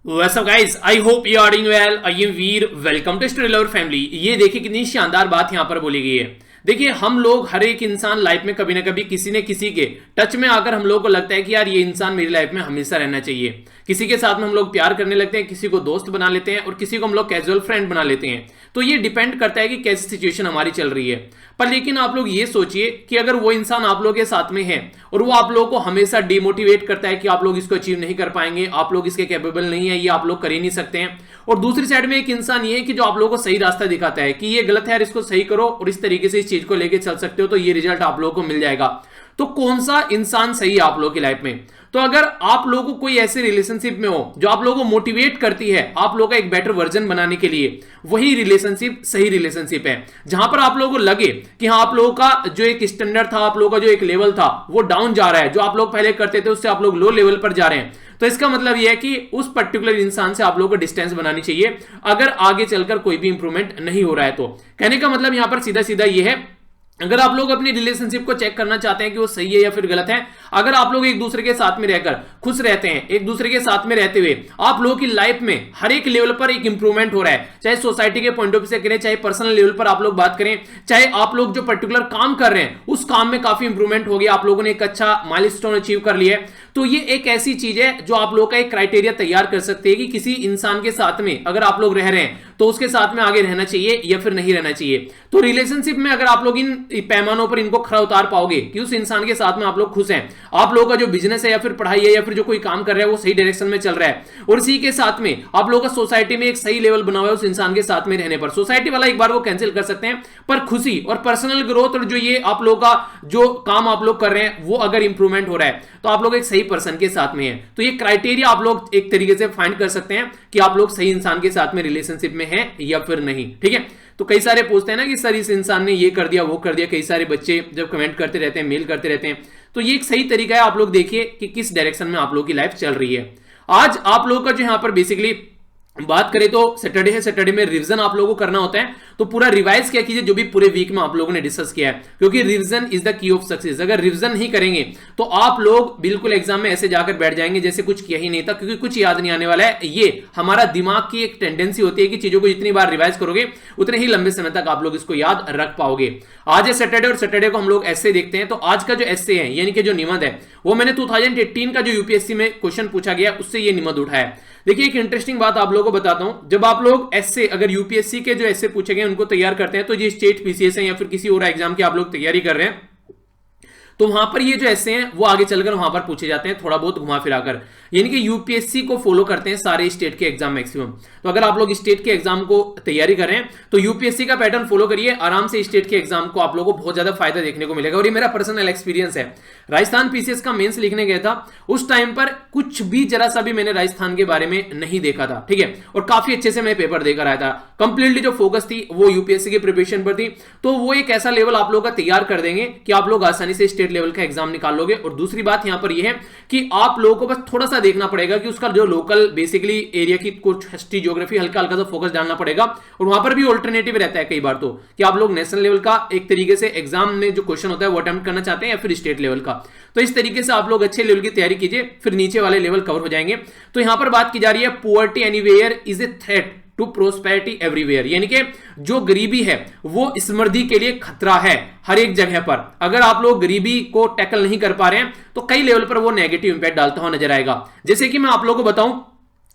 What's up guys? I hope you are doing well. I am Veer. Welcome to story lover family. ये देखिए कितनी शानदार बात यहाँ पर बोली गई है. देखिए हम लोग हर एक इंसान लाइफ में कभी ना कभी किसी न किसी के टच में आकर हम लोगों को लगता है कि यार ये इंसान मेरी लाइफ में हमेशा रहना चाहिए. किसी के साथ में हम लोग प्यार करने लगते हैं, किसी को दोस्त बना लेते हैं और किसी को हम लोग कैजुअल फ्रेंड बना लेते हैं. तो ये डिपेंड करता है कि कैसी सिचुएशन हमारी चल रही है. पर लेकिन आप लोग ये सोचिए कि अगर वो इंसान आप लोगों के साथ में है और वो आप लोगों को हमेशा डिमोटिवेट करता है कि आप लोग इसको अचीव नहीं कर पाएंगे, आप लोग इसके कैपेबल नहीं है, ये आप लोग कर ही नहीं सकते हैं. और दूसरी साइड में एक इंसान ये है कि जो आप लोगों को सही रास्ता दिखाता है कि ये गलत है यार, इसको सही करो और इस तरीके से इस चीज को लेके चल सकते हो तो ये रिजल्ट आप लोगों को मिल जाएगा. तो कौन सा इंसान सही है आप लोगों की लाइफ में? तो अगर आप लोगों को कोई ऐसे रिलेशनशिप में हो जो आप लोगों को मोटिवेट करती है आप लोगों का एक बेटर वर्जन बनाने के लिए, वही रिलेशनशिप सही रिलेशनशिप है. जहां पर आप लोगों को लगे कि हाँ आप लोगों का जो एक स्टैंडर्ड था, आप लोगों का जो एक लेवल था वो डाउन जा रहा है, जो आप लोग पहले करते थे उससे आप लोग लो लेवल पर जा रहे हैं, तो इसका मतलब यह है कि उस पर्टिकुलर इंसान से आप लोगों को डिस्टेंस बनानी चाहिए अगर आगे चलकर कोई भी इंप्रूवमेंट नहीं हो रहा है. तो कहने का मतलब यहां पर सीधा सीधा यह है, अगर आप लोग अपनी रिलेशनशिप को चेक करना चाहते हैं कि वो सही है या फिर गलत है, अगर आप लोग एक दूसरे के साथ में रहकर खुश रहते हैं, एक दूसरे के साथ में रहते हुए आप लोगों की लाइफ में हर एक लेवल पर एक इंप्रूवमेंट हो रहा है, चाहे सोसाइटी के पॉइंट ऑफ व्यू से करें, चाहे पर्सनल लेवल पर आप लोग बात करें, चाहे आप लोग जो पर्टिकुलर काम कर रहे हैं उस काम में काफी इंप्रूवमेंट हो गया, आप लोगों ने एक अच्छा माइलस्टोन अचीव कर लिया है, तो ये एक ऐसी चीज है जो आप लोग का एक क्राइटेरिया तैयार कर सकते हैं कि किसी इंसान के साथ में अगर आप लोग रह रहे हैं तो उसके साथ में आगे रहना चाहिए या फिर नहीं रहना चाहिए. तो रिलेशनशिप में अगर आप लोग इन पैमानों पर इनको खरा उतार पाओगे कि उस इंसान के साथ में आप लोग खुश हैं, आप लोगों का जो बिजनेस है या फिर पढ़ाई है या फिर जो कोई काम कर रहा है वो सही डायरेक्शन में चल रहा है, और इसी के साथ में आप लोगों का सोसाइटी में एक सही लेवल बना हुआ है उस इंसान के साथ में रहने पर, सोसाइटी वाला एक बार वो कैंसिल कर सकते हैं, पर खुशी और पर्सनल ग्रोथ और जो ये आप लोग का जो काम आप लोग कर रहे हैं वो अगर इंप्रूवमेंट हो रहा है तो आप लोग एक सही पर्सन के साथ में है. तो ये क्राइटेरिया आप लोग एक तरीके से फाइंड कर सकते हैं कि आप लोग सही इंसान के साथ में रिलेशनशिप में हैं या फिर नहीं. ठीक है, तो कई सारे पूछते हैं ना कि सर इस इंसान ने ये कर दिया वो कर दिया, कई सारे बच्चे जब कमेंट करते रहते हैं, मेल करते रहते हैं, तो ये एक सही तरीका है. आप लोग देखिए कि किस डायरेक्शन में आप लोगों की लाइफ चल रही है. आज आप लोगों का जो यहां पर बेसिकली बात करें तो सैटरडे है, सैटरडे में रिवीजन आप लोगों को करना होता है, तो पूरा रिवाइज क्या कीजिए जो भी पूरे वीक में आप लोगों ने डिस्कस किया है, क्योंकि revision is the key of success. अगर रिवीजन नहीं करेंगे तो आप लोग बिल्कुल एग्जाम में ऐसे जाकर बैठ जाएंगे जैसे कुछ किया ही नहीं था, क्योंकि कुछ याद नहीं आने वाला है. ये हमारा दिमाग की एक टेंडेंसी होती है कि चीजों को जितनी बार रिवाइज करोगे उतने ही लंबे समय तक आप लोग इसको याद रख पाओगे. आज है सैटरडे और सैटरडे को हम लोग ऐसे देखते हैं, तो आज का जो एस्से है यानी कि जो निबंध है वो मैंने 2018 का जो यूपीएससी में क्वेश्चन पूछा गया उससे ये निबंध उठाया. देखिए एक इंटरेस्टिंग बात आप लोगों को बताता हूं, जब आप लोग एस्से अगर यूपीएससी के जो एस्से पूछे गए उनको तैयार करते हैं, तो ये स्टेट पीसीएस है या फिर किसी और एग्जाम की आप लोग तैयारी कर रहे हैं, तो वहां पर ये जो ऐसे हैं वो आगे चलकर वहां पर पूछे जाते हैं थोड़ा बहुत घुमा फिराकर, यानी कि यूपीएससी को फॉलो करते हैं सारे स्टेट के एग्जाम मैक्सिमम. तो अगर आप लोग स्टेट के एग्जाम को तैयारी कर रहे हैं तो यूपीएससी का पैटर्न फॉलो करिए, आराम से स्टेट के एग्जाम को आप लोगों को बहुत ज्यादा फायदा देखने को मिलेगा. और ये मेरा पर्सनल एक्सपीरियंस है. राजस्थान पीसीएस का मेंस लिखने गया था, उस टाइम पर कुछ भी जरा सा भी मैंने राजस्थान के बारे में नहीं देखा था. ठीक है, और काफी अच्छे से मैं पेपर देकर आया था. कंप्लीटली जो फोकस थी वो यूपीएससी की प्रिपरेशन पर थी, तो वो एक ऐसा लेवल आप लोग का तैयार कर देंगे कि आप लोग आसानी से स्टेट लेवल का एग्जाम निकाल लोगे. और दूसरी बात यहां पर यह है कि आप लोगों को बस थोड़ा सा देखना पड़ेगा कि उसका जो लोकल बेसिकली एरिया की कुछ हिस्ट्री ज्योग्राफी हल्का हल्का सा फोकस डालना पड़ेगा, और वहां पर भी ऑल्टरनेटिव रहता है कई बार तो कि आप लोग नेशनल लेवल का एक तरीके से एग्जाम में जो क्वेश्चन होता है वो अटेम्प्ट करना चाहते हैं या फिर स्टेट लेवल का. तो इस तरीके से आप लोग अच्छे लेवल की तैयारी कीजिए, फिर नीचे वाले लेवल कवर हो जाएंगे. तो यहां पर बात की जा रही है poverty anywhere is a threat to prosperity everywhere, यानी कि जो गरीबी है वो समृद्धि के लिए खतरा है हर एक जगह पर. अगर आप लोग गरीबी को टैकल नहीं कर पा रहे हैं तो कई लेवल पर वो नेगेटिव इंपैक्ट डालता हुआ नजर आएगा. जैसे कि मैं आप लोगों को बताऊं,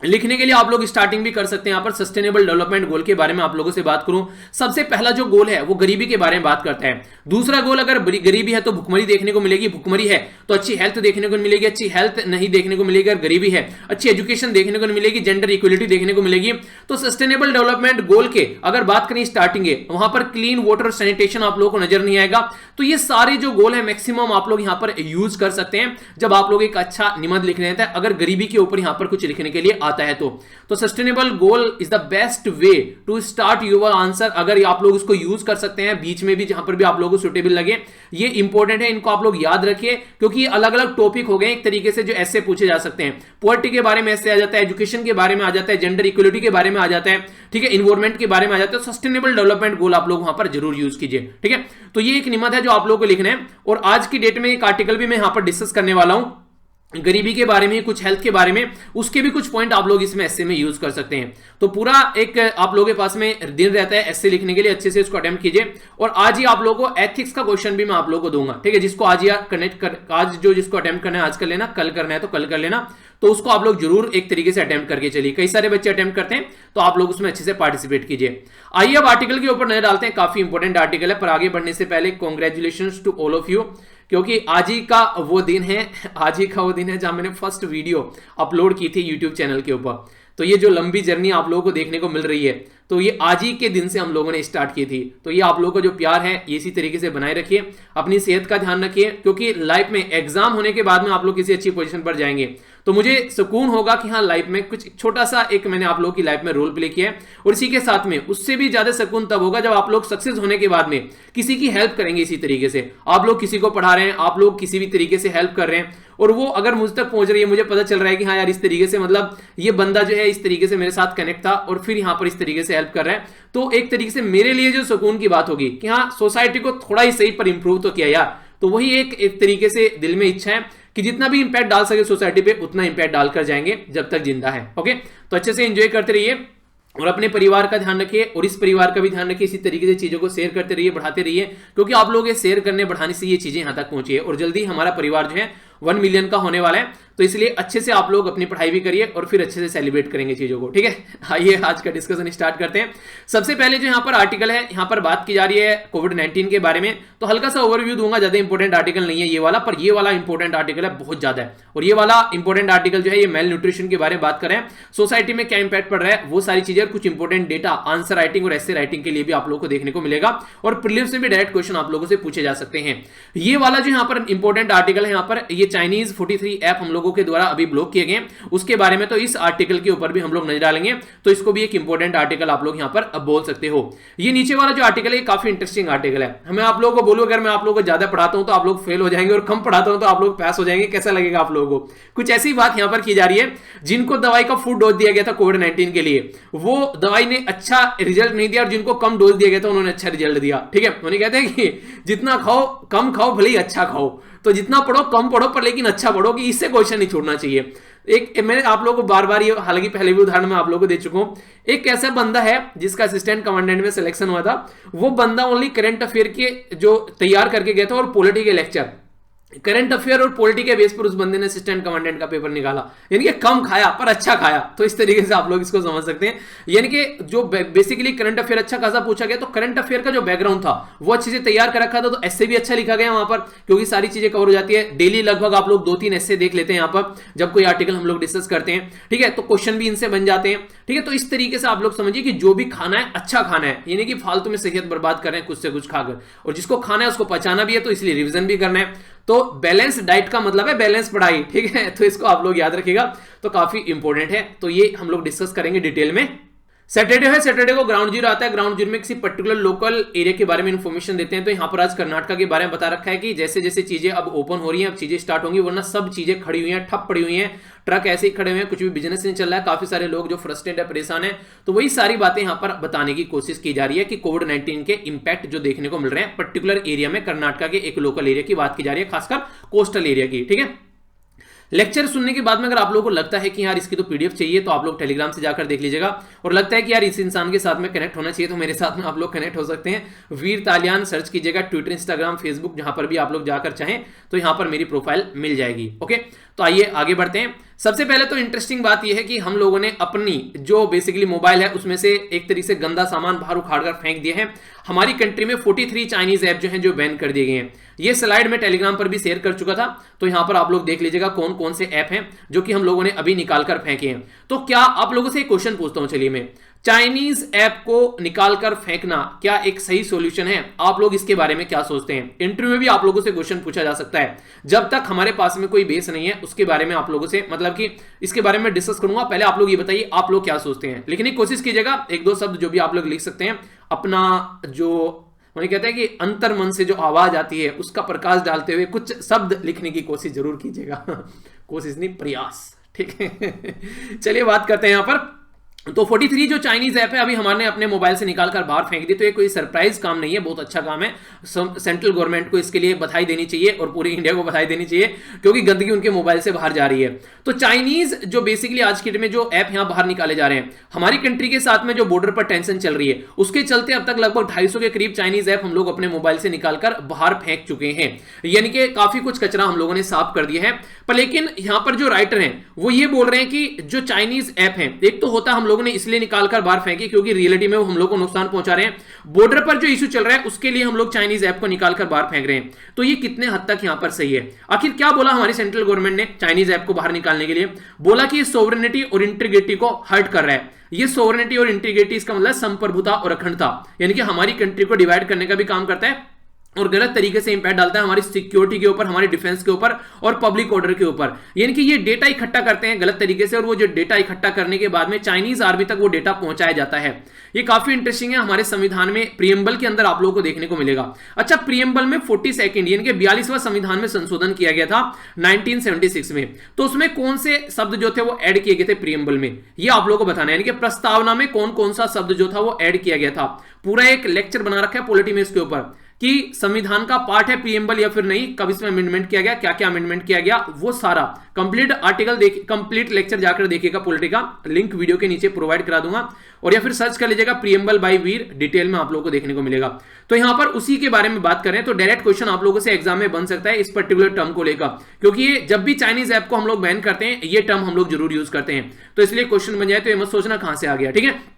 लिखने के लिए आप लोग स्टार्टिंग भी कर सकते हैं. यहां पर सस्टेनेबल डेवलपमेंट गोल के बारे में आप लोगों से बात करूं, सबसे पहला जो गोल है वो गरीबी के बारे में बात करता है. दूसरा गोल अगर गरीबी है तो भुखमरी देखने को मिलेगी, भुखमरी है तो अच्छी हेल्थ देखने को मिलेगी, अच्छी हेल्थ नहीं देखने को मिलेगी अगर गरीबी है, अच्छी एजुकेशन देखने को मिलेगी, जेंडर इक्वलिटी देखने को मिलेगी. तो सस्टेनेबल डेवलपमेंट गोल के अगर बात करें स्टार्टिंग है, वहां पर क्लीन वाटर और सैनिटेशन आप लोगों को नजर नहीं आएगा. तो ये सारे जो गोल है मैक्सिमम आप लोग यहां पर यूज कर सकते हैं जब आप लोग एक अच्छा निबंध लिख रहे हैं, अगर गरीबी के ऊपर यहां पर कुछ लिखने के लिए आता है तो sustainable goal is the best way to start your answer. अगर आप लोग इसको यूज कर सकते हैं बीच में भी जहां पर भी आप लोगों को सुटेबल लगे, ये इंपॉर्टेंट है, इनको आप लोग याद रखिए क्योंकि अलग अलग टॉपिक हो गए एक तरीके से जो ऐसे पूछे जा सकते हैं. पॉवर्टी के बारे में ऐसे आ जाता है, एजुकेशन के बारे में आ जाता है, जेंडर इक्वलिटी के बारे में आ जाता है, ठीक है, इन्वायरमेंट के बारे में आ जाता है. सस्टेनेबल डेवलपमेंट गोल आप लोग वहां पर जरूर यूज कीजिए. ठीक है, तो ये एक निबंध है जो आप लोगों को लिखना है, और आज की डेट में एक आर्टिकल भी मैं यहां पर डिस्कस करने वाला हूं गरीबी के बारे में, कुछ हेल्थ के बारे में, उसके भी कुछ पॉइंट आप लोग इसमें एस्से में यूज कर सकते हैं। तो पूरा एक आप लोगों के पास में दिन रहता है एस्से लिखने के लिए, अच्छे से इसको अटेम्प्ट कीजिए। और आज ही आप लोगों को एथिक्स का क्वेश्चन भी मैं आप लोगों को दूंगा, ठीक है, जिसको आज ही कनेक्ट कर, आज जो जिसको अटेम्प्ट करना है आज कर लेना, कल करना है तो कल कर लेना। तो उसको आप लोग जरूर एक तरीके से अटेम्प्ट करके चलिए, कई सारे बच्चे अटेम्प्ट करते हैं, तो आप लोग उसमें अच्छे से पार्टिसिपेट कीजिए। आइए अब आर्टिकल के ऊपर नजर डालते हैं, काफी इंपॉर्टेंट आर्टिकल है। पर आगे बढ़ने से पहले congratulation to all of you, क्योंकि आज ही का वो दिन है, आज ही का वो दिन है जहां मैंने फर्स्ट वीडियो अपलोड की थी यूट्यूब चैनल के ऊपर। तो ये जो लंबी जर्नी आप लोगों को देखने को मिल रही है, तो ये आज ही के दिन से हम लोगों ने स्टार्ट की थी। तो ये आप लोगों का जो प्यार है ये इसी तरीके से बनाए रखिए, अपनी सेहत का ध्यान रखिए, क्योंकि लाइफ में एग्जाम होने के बाद में आप लोग किसी अच्छी पोजीशन पर जाएंगे तो मुझे सुकून होगा कि हाँ लाइफ में कुछ छोटा सा एक मैंने आप लोगों की लाइफ में रोल प्ले किया है। और इसी के साथ में उससे भी ज्यादा सुकून तब होगा जब आप लोग सक्सेस होने के बाद में किसी की हेल्प करेंगे। इसी तरीके से आप लोग किसी को पढ़ा रहे हैं, आप लोग किसी भी तरीके से हेल्प कर रहे हैं, और वो अगर मुझ तक पहुंच रही है, मुझे पता चल रहा है कि हाँ यार इस तरीके से मतलब ये बंदा जो है इस तरीके से मेरे साथ कनेक्ट था और फिर यहाँ पर इस तरीके से हेल्प कर रहा है, तो एक तरीके से मेरे लिए जो सुकून की बात होगी कि हाँ सोसाइटी को थोड़ा ही सही पर इंप्रूव तो किया यार। तो वही एक तरीके से दिल में इच्छा है कि जितना भी इंपैक्ट डाल सके सोसाइटी पे उतना इंपैक्ट डालकर जाएंगे जब तक जिंदा है। ओके, तो अच्छे से एंजॉय करते रहिए और अपने परिवार का ध्यान रखिए और इस परिवार का भी ध्यान रखिए। इसी तरीके से चीजों को शेयर करते रहिए, बढ़ाते रहिए, क्योंकि आप लोग ये शेयर करने बढ़ाने से ये चीजें यहां तक पहुंची है। और जल्दी हमारा परिवार जो है 1 मिलियन का होने वाला है, तो इसलिए अच्छे से आप लोग अपनी पढ़ाई भी करिए और फिर अच्छे से सेलिब्रेट करेंगे चीजों को, ठीक है। आइए आज का डिस्कशन स्टार्ट करते हैं। सबसे पहले जो यहाँ पर आर्टिकल है, यहाँ पर बात की जा रही है कोविड-19 के बारे में, तो हल्का सा ओवरव्यू दूंगा, ज्यादा इंपॉर्टेंट आर्टिकल नहीं है ये वाला, पर ये वाला इंपॉर्टेंट आर्टिकल है, बहुत ज्यादा है। और ये वाला इंपॉर्टेंट आर्टिकल जो है ये मेल न्यूट्रिशन के बारे में बात कर रहे हैं, सोसाइटी में क्या इंपैक्ट पड़ रहा है वो सारी चीजें, कुछ इंपॉर्टेंट डेटा आंसर राइटिंग और एसे राइटिंग के लिए भी आप लोगों को देखने को मिलेगा और प्रीलिम्स में भी डायरेक्ट क्वेश्चन आप लोगों से पूछे जा सकते हैं। ये वाला जो यहाँ पर इंपॉर्टेंट आर्टिकल है, यहाँ पर ये चाइनीज 43 ऐप हम लोगों के द्वारा अभी ब्लॉक किए गए, उसके बारे में तो इस आर्टिकल के ऊपर भी हम लोग नजर डालेंगे, तो इसको भी एक इंपॉर्टेंट आर्टिकल आप लोग यहां पर अब बोल सकते हो। ये नीचे वाला जो आर्टिकल है काफी इंटरेस्टिंग आर्टिकल है। मैं आप लोगों को बोलूं अगर मैं आप लोगों को ज्यादा पढ़ाता हूं तो आप लोग फेल हो जाएंगे और कम पढ़ाता हूं तो आप लोग पास हो जाएंगे, कैसा लगेगा आप लोगों को? कुछ ऐसी बात यहां पर की जा रही है, जिनको दवाई का फुल डोज दिया गया था कोविड-19 के लिए, वो दवाई ने अच्छा रिजल्ट नहीं दिया, और जिनको कम डोज दिया गया था उन्होंने अच्छा रिजल्ट दिया, ठीक है। उन्हें कहते हैं कि जितना खाओ कम खाओ भले ही अच्छा खाओ, तो जितना पढ़ो कम पढ़ो पर लेकिन अच्छा पढ़ो, कि इससे क्वेश्चन नहीं छोड़ना चाहिए। एक मैं आप लोगों को बार बार ये, हालांकि पहले भी उदाहरण मैं आप लोगों को दे चुका हूं, एक ऐसा बंदा है जिसका असिस्टेंट कमांडेंट में सिलेक्शन हुआ था, वो बंदा ओनली करंट अफेयर के जो तैयार करके गया था और पॉलिटी के लेक्चर, करंट अफेयर और पॉलिटी के बेस पर उस बंदे ने असिस्टेंट कमांडेंट का पेपर निकाला, यानी कि कम खाया पर अच्छा खाया। तो इस तरीके से आप लोग इसको समझ सकते हैं, यानी कि जो बेसिकली करंट अफेयर अच्छा खासा पूछा गया, तो करंट अफेयर का जो बैकग्राउंड था वो अच्छे से तैयार कर रखा था, तो ऐसे भी अच्छा लिखा गया वहां पर, क्योंकि सारी चीजें कवर हो जाती है। डेली लगभग आप लोग 2-3 ऐसे देख लेते हैं यहाँ पर जब कोई आर्टिकल हम लोग डिस्कस करते हैं, ठीक है, तो क्वेश्चन भी इनसे बन जाते हैं, ठीक है। तो इस तरीके से आप लोग समझिए कि जो भी खाना है अच्छा खाना है, यानी कि फालतू में सेहत बर्बाद कर रहे हैं कुछ से कुछ खाकर, और जिसको खाना है उसको पचाना भी है, तो इसलिए रिविजन भी करना है। तो बैलेंस डाइट का मतलब है बैलेंस पढ़ाई, ठीक है, तो इसको आप लोग याद रखिएगा, तो काफी इंपॉर्टेंट है। तो ये हम लोग डिस्कस करेंगे डिटेल में। सैटरडे है, सैटरडे को ग्राउंड जीरो आता है, ग्राउंड जीरो में किसी पर्टिकुलर लोकल एरिया के बारे में इन्फॉर्मेशन देते हैं। तो यहाँ पर आज कर्नाटका के बारे में बता रखा है कि जैसे जैसे चीजें अब ओपन हो रही हैं, अब चीजें स्टार्ट होंगी, वरना सब चीजें खड़ी हुई हैं, ठप पड़ी हुई हैं, ट्रक ऐसे ही खड़े हुए हैं, कुछ भी बिजनेस नहीं चल रहा है, काफी सारे लोग जो फ्रस्ट्रेटेड है, परेशान है। तो वही सारी बातें यहाँ पर बताने की कोशिश की जा रही है कि कोविड-19 के इंपैक्ट जो देखने को मिल रहे हैं पर्टिकुलर एरिया में, कर्नाटका के एक लोकल एरिया की बात की जा रही है, खासकर कोस्टल एरिया की, ठीक है। लेक्चर सुनने के बाद में अगर आप लोगों को लगता है कि यार इसकी तो पीडीएफ चाहिए, तो आप लोग टेलीग्राम से जाकर देख लीजिएगा, और लगता है कि यार इस इंसान के साथ में कनेक्ट होना चाहिए, तो मेरे साथ में आप लोग कनेक्ट हो सकते हैं। वीर तालियान सर्च कीजिएगा, ट्विटर, इंस्टाग्राम, फेसबुक, जहां पर भी आप लोग जाकर चाहें तो यहां पर मेरी प्रोफाइल मिल जाएगी। ओके, तो आइए आगे बढ़ते हैं। सबसे पहले तो इंटरेस्टिंग बात यह है कि हम लोगों ने अपनी जो बेसिकली मोबाइल है उसमें से एक तरीके से गंदा सामान बाहर उखाड़कर फेंक दिए हैं। हमारी कंट्री में 43 चाइनीज ऐप जो हैं जो बैन कर दिए गए हैं। ये स्लाइड में टेलीग्राम पर भी शेयर कर चुका था, तो यहां पर आप लोग देख लीजिएगा कौन कौन से ऐप हैं जो कि हम लोगों ने अभी निकालकर फेंके हैं। तो क्या आप लोगों से एक क्वेश्चन पूछता हूं, चलिए मैं, चाइनीज ऐप को निकालकर फेंकना क्या एक सही सॉल्यूशन है? आप लोग इसके बारे में क्या सोचते हैं? इंटरव्यू में भी आप लोगों से क्वेश्चन पूछा जा सकता है। जब तक हमारे पास में कोई बेस नहीं है उसके बारे में आप लोगों से, मतलब कि इसके बारे में डिस्कस करूंगा। पहले आप लोग ये बताइए आप लोग क्या सोचते हैं, लिखने की कोशिश कीजिएगा, 1-2 शब्द जो भी आप लोग लिख सकते हैं। अपना जो उन्हें कहते हैं कि अंतर मन से जो आवाज आती है उसका प्रकाश डालते हुए कुछ शब्द लिखने की कोशिश जरूर कीजिएगा। कोशिश नहीं, प्रयास, ठीक है। चलिए बात करते हैं यहां पर तो 43 जो चाइनीज ऐप है अभी हमारे अपने मोबाइल से निकाल कर बाहर फेंक दी, तो ये कोई सरप्राइज काम नहीं है, बहुत अच्छा काम है। सेंट्रल गवर्नमेंट को इसके लिए बधाई देनी चाहिए और पूरी इंडिया को बधाई देनी चाहिए, क्योंकि गंदगी उनके मोबाइल से बाहर जा रही है। तो चाइनीज जो बेसिकली आज की डेट में जो ऐप यहां बाहर निकाले जा रहे हैं, हमारी कंट्री के साथ में जो बॉर्डर पर टेंशन चल रही है उसके चलते अब तक लगभग 250 के करीब चाइनीज ऐप हम लोग अपने मोबाइल से निकालकर बाहर फेंक चुके हैं, यानी कि काफी कुछ कचरा हम लोगों ने साफ कर दिया है। पर लेकिन यहां पर जो राइटर हैं वो ये बोल रहे हैं कि जो चाइनीज ऐप है, एक तो होता हम लोगों ने इसलिए निकालकर बाहर फेंकी क्योंकि रियलिटी में वो हम लोग को नुकसान पहुंचा रहे हैं, बॉर्डर पर जो इशू चल रहा है उसके लिए हम लोग चाइनीज ऐप को निकालकर बाहर फेंक रहे हैं। तो ये कितने हद तक यहां पर सही है? आखिर क्या बोला हमारी सेंट्रल गवर्नमेंट ने चाइनीज ऐप को बाहर निकालने के लिए? बोला कि ये सोवरेनिटी और इंटीग्रिटी को हर्ट कर रहा है। ये सोवरेनिटी और इंटीग्रिटी इसका मतलब संप्रभुता और अखंडता, यानी कि हमारी कंट्री को डिवाइड करने का भी काम करता है और गलत तरीके से इंपैक्ट डालता है हमारी सिक्योरिटी के ऊपर, हमारी डिफेंस के ऊपर और पब्लिक ऑर्डर के ऊपर। यानी कि ये डेटा इकट्ठा करते हैं गलत तरीके से, और वो जो डेटा इकट्ठा करने के बाद में चाइनीज आर्मी तक वो डेटा पहुंचाया जाता है। ये काफी इंटरेस्टिंग है, हमारे संविधान में प्रियम्बल के अंदर आप लोगों को देखने को मिलेगा। अच्छा, प्रियम्बल में 42 यानी कि 42वां संविधान में संशोधन किया गया था 1976 में, तो उसमें कौन से शब्द जो थे वो ऐड किए गए थे प्रियम्बल में, ये आप लोगों को बताना है। यानी कि प्रस्तावना में कौन कौन सा शब्द जो था वो ऐड किया गया था। पूरा एक लेक्चर बना रखा है पॉलिटी में इसके ऊपर कि संविधान का पार्ट है प्रीएम्बल या फिर नहीं, कब इसमें अमेंडमेंट किया गया, क्या क्या अमेंडमेंट किया गया, वो सारा कंप्लीट आर्टिकल कंप्लीट लेक्चर जाकर देखिएगा। पॉलिटी का लिंक वीडियो के नीचे प्रोवाइड करा दूंगा, और या फिर सर्च कर लीजिएगा प्रीएम्बल बाय वीर, डिटेल में आप लोगों को देखने को मिलेगा। तो यहां पर उसी के बारे में बात करें तो डायरेक्ट क्वेश्चन आप लोगों से एग्जाम में बन सकता है इस पर्टिकुलर टर्म को लेकर, क्योंकि ये जब भी चाइनीज ऐप को हम लोग बैन करते हैं ये टर्म हम लोग जरूर यूज करते हैं, तो इसलिए क्वेश्चन बन जाए तो ये मत सोचना कहां से आ गया, ठीक है।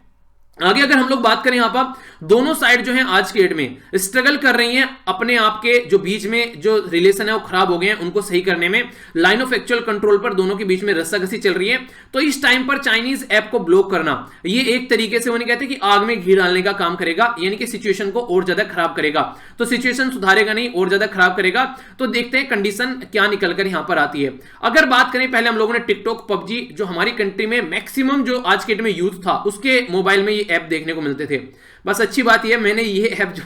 आगे अगर हम लोग बात करें, यहां पर दोनों साइड जो है आज के डेट में स्ट्रगल कर रही हैं अपने आप के जो बीच में जो रिलेशन है वो खराब हो गए हैं, उनको सही करने में लाइन ऑफ एक्चुअल कंट्रोल पर दोनों के बीच में रस्साकसी चल रही है। तो इस टाइम पर चाइनीज ऐप को ब्लॉक करना ये एक तरीके से उन्हें कहते हैं कि आग में घी डालने का काम करेगा, यानी कि सिचुएशन को और ज्यादा खराब करेगा। तो सिचुएशन सुधारेगा नहीं, और ज्यादा खराब करेगा। तो देखते हैं कंडीशन क्या निकलकर यहां पर आती है। अगर बात करें, पहले हम लोगों ने टिकटॉक, पबजी जो हमारी कंट्री में मैक्सिमम जो आज के डेट में यूथ था उसके मोबाइल में ये ऐप देखने को मिलते थे। बस अच्छी बात यह मैंने ये ऐप जो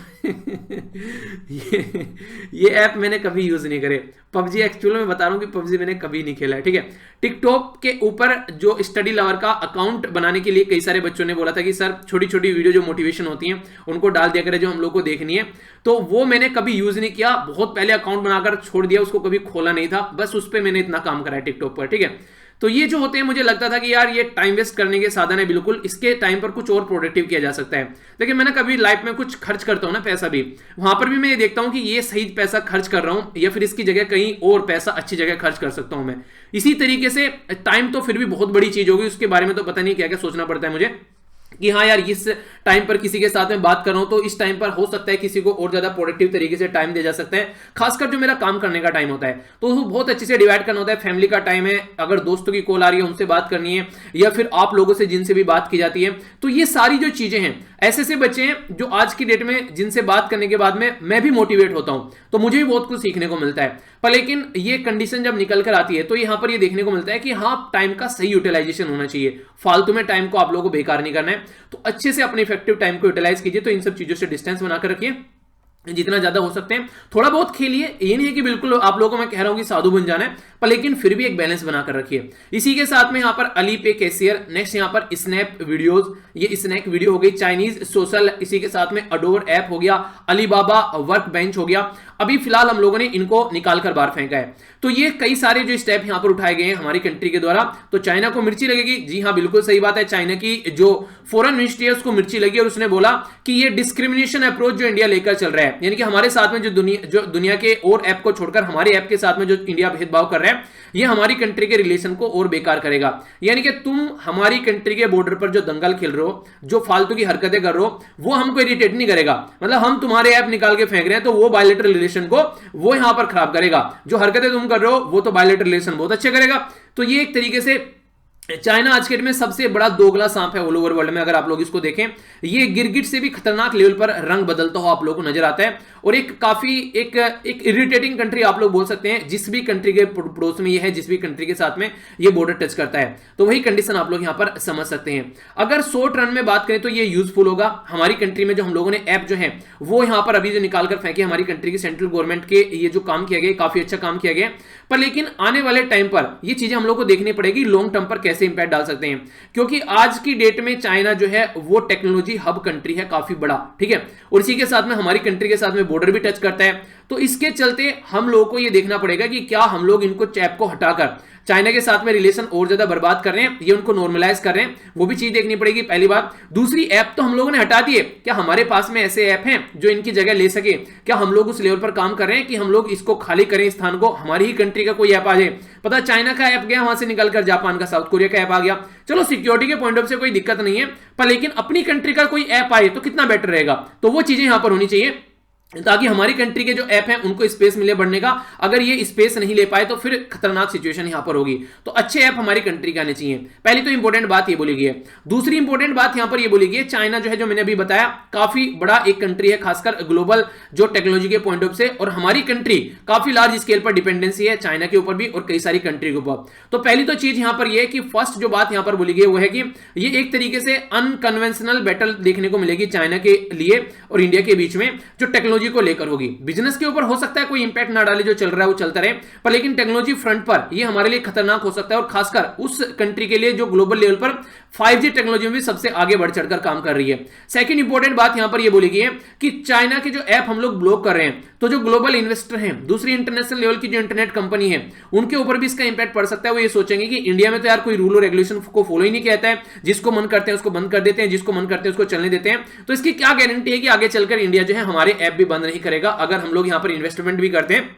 ये ऐप मैंने कभी यूज नहीं करे। पबजी एक्चुअली में बता रहा हूं कि पबजी मैंने कभी नहीं खेला है, ठीक है। टिकटॉक के ऊपर जो स्टडी लवर का अकाउंट बनाने के लिए कई सारे बच्चों ने बोला था कि सर छोटी छोटी वीडियो जो मोटिवेशन होती हैं उनको डाल दिया करे जो हम लोग को देखनी है, तो वो मैंने कभी यूज नहीं किया। बहुत पहले अकाउंट बनाकर छोड़ दिया, उसको कभी खोला नहीं था, बस उस पर मैंने इतना काम करा है टिकटॉक पर, ठीक है। तो ये जो होते हैं मुझे लगता था कि यार ये टाइम वेस्ट करने के साधन है, बिल्कुल इसके टाइम पर कुछ और प्रोडक्टिव किया जा सकता है। लेकिन मैंने कभी लाइफ में कुछ खर्च करता हूं ना पैसा भी, वहां पर भी मैं ये देखता हूं कि ये सही पैसा खर्च कर रहा हूं या फिर इसकी जगह कहीं और पैसा अच्छी जगह खर्च कर सकता हूं मैं। इसी तरीके से टाइम तो फिर भी बहुत बड़ी चीज होगी, उसके बारे में तो पता नहीं क्या क्या सोचना पड़ता है मुझे कि हाँ यार इस टाइम पर किसी के साथ में बात कर रहा हूं तो इस टाइम पर हो सकता है किसी को और ज्यादा प्रोडक्टिव तरीके से टाइम दिया जा सकता है। खासकर जो मेरा काम करने का टाइम होता है तो वो बहुत अच्छे से डिवाइड करना होता है। फैमिली का टाइम है, अगर दोस्तों की कॉल आ रही है उनसे बात करनी है, या फिर आप लोगों से जिनसे भी बात की जाती है, तो ये सारी जो चीजें हैं ऐसे से बच्चे हैं जो आज की डेट में जिनसे बात करने के बाद में मैं भी मोटिवेट होता हूं, तो मुझे भी बहुत कुछ सीखने को मिलता है। पर लेकिन ये कंडीशन जब निकल कर आती है तो यहां पर ये देखने को मिलता है कि हाँ टाइम का सही यूटिलाइजेशन होना चाहिए, फालतू में टाइम को आप लोगों को बेकार नहीं करना है। तो अच्छे से अपने इफेक्टिव टाइम को यूटिलाइज कीजिए। तो इन सब चीजों से डिस्टेंस बनाकर रखिए जितना ज्यादा हो सकते हैं, थोड़ा बहुत खेलिए। ये नहीं है कि बिल्कुल आप लोगों को मैं कह रहा हूं कि साधु बन जाना है, पर लेकिन फिर भी एक बैलेंस बनाकर रखिए। इसी के साथ में यहां पर अली पे कैशियर, नेक्स्ट यहां पर स्नैप वीडियोस, ये स्नैक वीडियो हो गई, चाइनीज सोशल, इसी के साथ में अडोर ऐप हो गया, अलीबाबा वर्क बेंच हो गया। अभी फिलहाल हम लोगों ने इनको निकालकर बाहर फेंका है। तो ये कई सारे जो स्टेप यहां पर उठाए गए हैं हमारी कंट्री के द्वारा। तो चाइना को मिर्ची लगेगी, जी हां बिल्कुल सही बात है। चाइना की जो फॉरेन मिनिस्ट्री है उसको मिर्ची लगी और उसने बोला कि ये डिस्क्रिमिनेशन अप्रोच जो इंडिया लेकर चल रहा है, यानी कि हमारे साथ में जो दुनिया के और ऐप को छोड़कर हमारे ऐप के साथ में जो इंडिया भेदभाव कर रहा है, ये हमारी कंट्री के रिलेशन को और बेकार करेगा। यानी कि तुम हमारी कंट्री के बॉर्डर पर जो दंगल खेल रहे हो, जो फालतू की हरकतें कर रहे हो, वो हमको इरिटेट नहीं करेगा। मतलब हम तुम्हारे ऐप निकाल के फेंक रहे हैं तो वो बायलैटरल रिलेशन को वो यहां पर खराब करेगा। जो हरकतें तुम कर रहे हो वो तो बायलैटरल रिलेशन बहुत अच्छे करेगा। तो ये एक तरीके से चाइना आज के डेट में सबसे बड़ा दोगला सांप है ऑल ओवर वर्ल्ड में। अगर आप लोग इसको देखें, ये गिरगिट से भी खतरनाक लेवल पर रंग बदलता हो आप लोगों को नजर आता है, और एक काफी एक इरिटेटिंग कंट्री आप लोग बोल सकते हैं, जिस भी कंट्री के पड़ोस में ये है, जिस भी कंट्री के साथ में ये बॉर्डर टच करता है। तो वही कंडीशन आप लोग यहां पर समझ सकते हैं। अगर शॉर्ट रन में बात करें तो ये यूजफुल होगा हमारी कंट्री में। जो हम लोगों ने ऐप जो है वो यहां पर अभी जो निकाल कर फेंके हमारी कंट्री की सेंट्रल गवर्नमेंट के, ये जो काम किया गया काफी अच्छा काम किया गया। पर लेकिन आने वाले टाइम पर ये चीजें हम लोग को देखनी पड़ेगी लॉन्ग टर्म पर कैसे कैसे इंपैक्ट डाल सकते हैं, क्योंकि आज की डेट में चाइना जो है वो टेक्नोलॉजी हब कंट्री है काफी बड़ा, ठीक है, और इसी के साथ में हमारी कंट्री के साथ में बॉर्डर भी टच करता है। तो इसके चलते हम लोगों को ये देखना पड़ेगा कि क्या हम लोग इनको ऐप को हटाकर चाइना के साथ में रिलेशन और ज्यादा बर्बाद कर रहे हैं, ये उनको नॉर्मलाइज कर रहे हैं, वो भी चीज देखनी पड़ेगी, पहली बात। दूसरी, ऐप तो हम लोगों ने हटा दिए, क्या हमारे पास में ऐसे ऐप हैं जो इनकी जगह ले सके? क्या हम लोग उस लेवल पर काम कर रहे हैं कि हम लोग इसको खाली करें स्थान को, हमारी ही कंट्री का कोई ऐप आ जाए? पता चाइना का ऐप गया, वहां से निकलकर जापान का, साउथ कोरिया का ऐप आ गया, चलो सिक्योरिटी के पॉइंट ऑफ से कोई दिक्कत नहीं है, पर लेकिन अपनी कंट्री का कोई ऐप आए तो कितना बेटर रहेगा। तो वो चीजें यहां पर होनी चाहिए ताकि हमारी कंट्री के जो ऐप हैं उनको स्पेस मिले बढ़ने का। अगर ये स्पेस नहीं ले पाए तो फिर खतरनाक सिचुएशन यहां पर होगी। तो अच्छे ऐप हमारी कंट्री के आने चाहिए, पहली तो इंपॉर्टेंट बात ये बोली गई है। दूसरी इंपॉर्टेंट बात यहां पर ये बोली गई है, चाइना जो है, जो मैंने अभी बताया, काफी बड़ा एक कंट्री है, खासकर ग्लोबल जो टेक्नोलॉजी के पॉइंट ऑफ से, और हमारी कंट्री काफी लार्ज स्केल पर डिपेंडेंसी है चाइना के ऊपर भी और कई सारी कंट्री के ऊपर। तो पहली तो चीज यहां पर यह है कि फर्स्ट जो बात यहां पर बोली गई वो है कि ये एक तरीके से अनकन्वेंशनल बैटल देखने को मिलेगी चाइना के लिए और इंडिया के बीच में, जो टेक्नोलॉजी को लेकर होगी। बिजनेस के ऊपर हो सकता है कोई इंपैक्ट ना डाले, जो चल रहा है वो चलता रहे, पर लेकिन टेक्नोलॉजी फ्रंट पर ये हमारे लिए खतरनाक हो सकता है, और खासकर उस कंट्री के लिए जो ग्लोबल लेवल पर 5G टेक्नोलॉजी में भी सबसे आगे बढ़ चढ़कर काम कर रही है। सेकंड इंपॉर्टेंट बात यहां पर ये बोली गई है कि चाइना के जो ऐप हम लोग ब्लॉक कर रहे हैं, तो जो ग्लोबल इन्वेस्टर हैं, दूसरी इंटरनेशनल लेवल की जो इंटरनेट कंपनी है, उनके ऊपर भी इसका इंपैक्ट पड़ सकता है। वो ये सोचेंगे कि इंडिया में तो यार कोई रूल और रेगुलेशन को फॉलो ही नहीं कहता है, जिसको मन करते हैं उसको बंद कर देते हैं, जिसको मन करते हैं उसको चलने देते हैं। तो इसकी क्या गारंटी है कि आगे चलकर इंडिया जो है हमारे ऐप भी बंद नहीं करेगा? अगर हम लोग यहां पर इन्वेस्टमेंट भी करते हैं